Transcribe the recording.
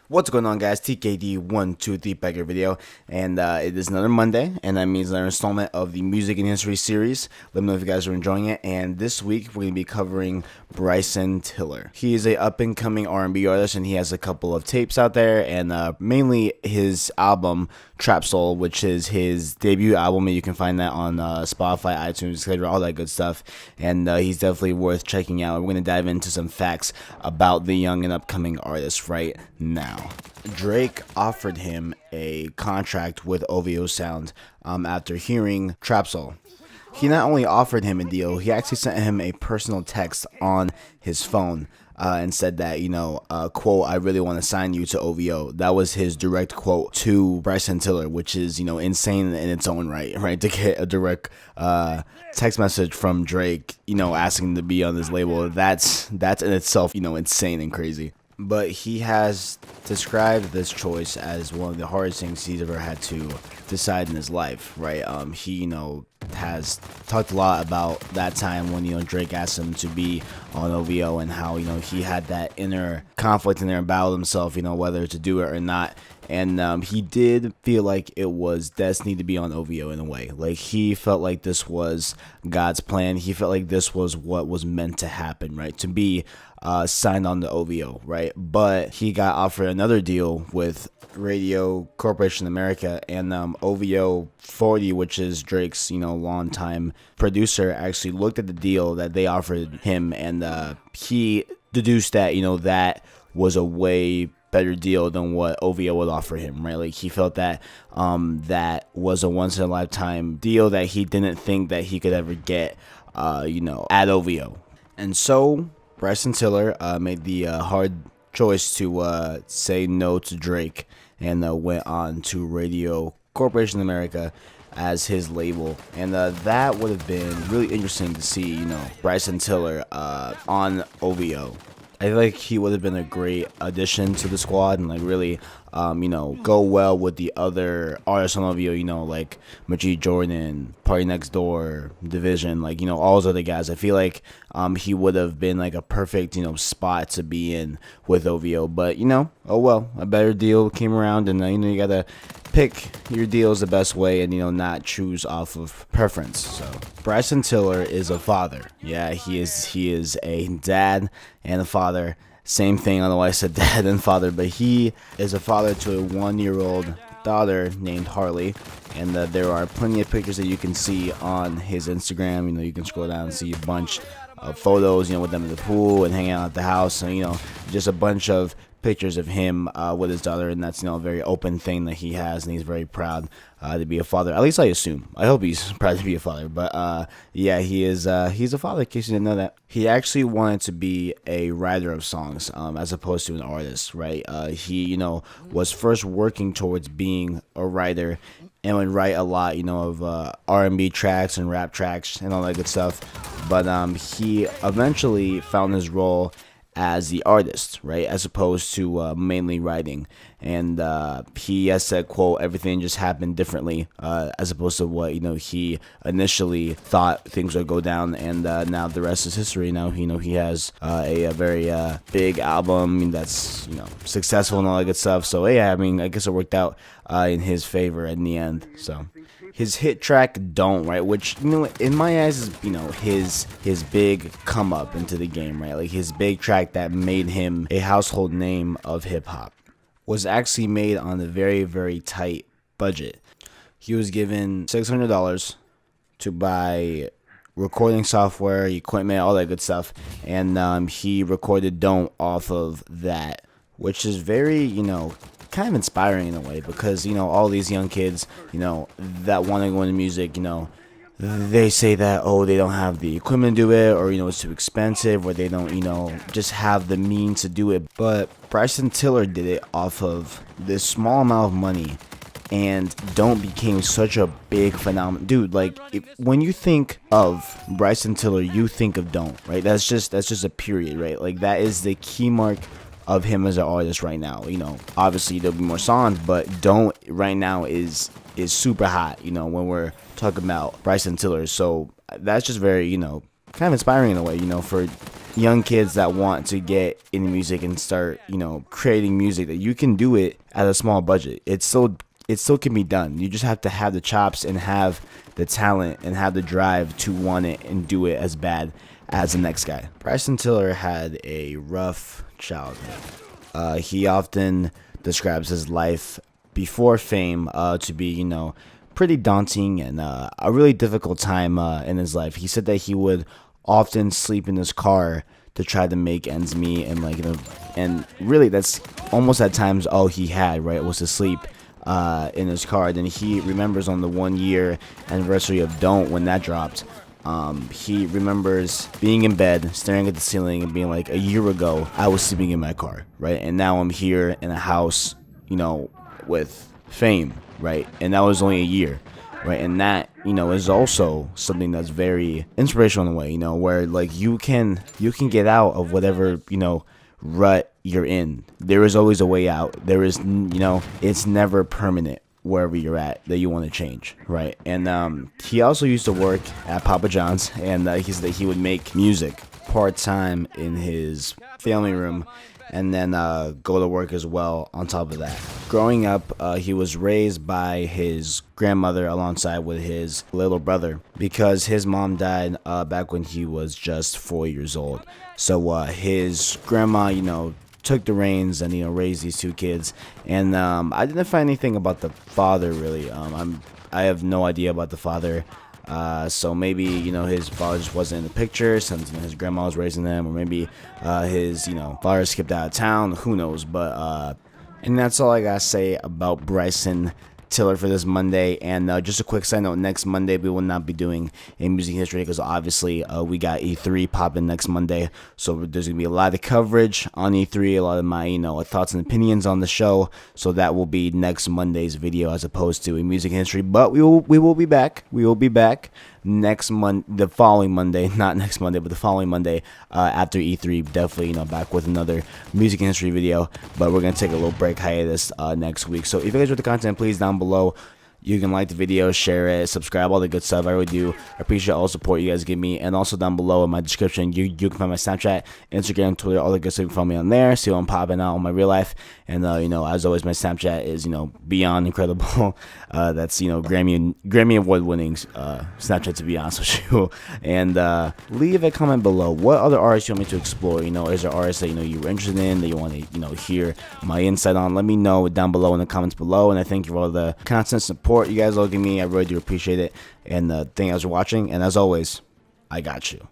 What's going on, guys? TKD123 back here video, and it is another Monday, and that means another installment of the Music and History series. Let me know if you guys are enjoying it. And this week we're going to be covering Bryson Tiller. He is a up-and-coming R&B artist, and he has a couple of tapes out there, and mainly his album Trap Soul, which is his debut album, and you can find that on Spotify, iTunes, etc., all that good stuff. And he's definitely worth checking out. We're going to dive into some facts about the young and upcoming artist right now. Drake offered him a contract with OVO Sound after hearing Trap Soul. He not only offered him a deal, he actually sent him a personal text on his phone and said that, quote, "I really want to sign you to OVO." That was his direct quote to Bryson Tiller, which is, insane in its own right? To get a direct text message from Drake, asking to be on this label, that's in itself, insane and crazy. But he has described this choice as one of the hardest things he's ever had to decide in his life, right? He, has talked a lot about that time when, Drake asked him to be on OVO and how, he had that inner conflict in there about himself, whether to do it or not. And he did feel like it was destiny to be on OVO in a way. Like, he felt like this was God's plan. He felt like this was what was meant to happen, right? To be signed on the OVO, right? But he got offered another deal with Radio Corporation America, and OVO 40, which is Drake's, longtime producer, actually looked at the deal that they offered him, and he deduced that, that was a way better deal than what OVO would offer him, right? Like, he felt that that was a once in a lifetime deal that he didn't think that he could ever get, at OVO. And so Bryson Tiller made the hard choice to say no to Drake and went on to Radio Corporation America as his label. And that would have been really interesting to see, Bryson Tiller on OVO. I feel like he would have been a great addition to the squad and, like, really, go well with the other artists on OVO, like Majid Jordan, Party Next Door, Division, like, all those other guys. I feel like he would have been, like, a perfect, spot to be in with OVO. But, oh well, a better deal came around, and, you got to pick your deals the best way and, not choose off of preference. So Bryson Tiller is a father. Yeah, he is a dad and a father. Same thing, although I said dad and father, but he is a father to a 1-year-old daughter named Harley, and there are plenty of pictures that you can see on his Instagram. You can scroll down and see a bunch of photos, with them in the pool and hanging out at the house, and just a bunch of pictures of him with his daughter, and that's a very open thing that he has, and he's very proud to be a father. At least I assume. I hope he's proud to be a father. But yeah, he is. He's a father. In case you didn't know that, he actually wanted to be a writer of songs as opposed to an artist, right? He was first working towards being a writer and would write a lot, of R&B tracks and rap tracks and all that good stuff. But he eventually found his role as the artist, right, as opposed to mainly writing. And he has said, quote, "Everything just happened differently as opposed to what he initially thought things would go down." And now the rest is history. Now he has a very big album that's successful and all that good stuff. So yeah, I guess it worked out in his favor in the end. So his hit track "Don't," right, which in my eyes is his big come up into the game, right? Like, his big track that made him a household name of hip hop was actually made on a very, very tight budget. He was given $600 to buy recording software, equipment, all that good stuff, and he recorded "Don't" off of that, which is very kind of inspiring in a way, because all these young kids that want to go into music, they say that, oh, they don't have the equipment to do it, or it's too expensive, or they don't just have the means to do it. But Bryson Tiller did it off of this small amount of money, and "Don't" became such a big phenomenon, dude. Like, when you think of Bryson Tiller, you think of "Don't," right? That's just a period, right? Like, that is the key mark of him as an artist right now. Obviously there'll be more songs, but "Don't" right now is super hot, when we're talking about Bryson Tiller. So that's just very, kind of inspiring in a way, for young kids that want to get into music and start, creating music, that you can do it at a small budget. It still can be done. You just have to have the chops and have the talent and have the drive to want it and do it as bad as the next guy. Bryson Tiller had a rough childhood. He often describes his life before fame to be, pretty daunting and a really difficult time in his life. He said that he would often sleep in his car to try to make ends meet, and and really that's almost at times all he had, right, was to sleep in his car. Then he remembers on the 1 year anniversary of Don't, when that dropped, he remembers being in bed, staring at the ceiling, and being like, a year ago, I was sleeping in my car, right? And now I'm here in a house, with fame, right? And that was only a year, right? And that, is also something that's very inspirational in a way, where like you can get out of whatever, rut you're in. There is always a way out. There is, it's never permanent wherever you're at that you want to change, right? And he also used to work at Papa John's, and he said that he would make music part-time in his family room, and then go to work as well on top of that. Growing up, he was raised by his grandmother alongside with his little brother, because his mom died back when he was just 4 years old. So his grandma, took the reins and raised these two kids. And I didn't find anything about the father really. I have no idea about the father. So maybe his father just wasn't in the picture since his grandma was raising them, or maybe his father skipped out of town. Who knows? But and that's all I gotta say about Bryson Tiller for this Monday. And just a quick side note, next Monday we will not be doing a music history, because obviously we got E3 popping next Monday, so there's gonna be a lot of coverage on E3, a lot of my thoughts and opinions on the show, so that will be next Monday's video as opposed to a music history. But we will be back next the following Monday, not next Monday, but the following Monday after E3. Definitely back with another music history video, but we're gonna take a little break hiatus next week. So if you guys enjoyed the content, please down below you can like the video, share it, subscribe, all the good stuff. I really do appreciate all the support you guys give me. And also down below in my description, you can find my Snapchat, Instagram, Twitter, all the good stuff. You can follow me on there, see what I'm popping out on my real life. And as always, my Snapchat is beyond incredible. That's Grammy award winning Snapchat, to be honest with you. And leave a comment below what other artists you want me to explore. Is there artists that you were interested in, that you want to hear my insight on? Let me know down below in the comments below. And I thank you for all the constant support you guys all give me. I really do appreciate it. And thank you guys for watching. And as always, I got you.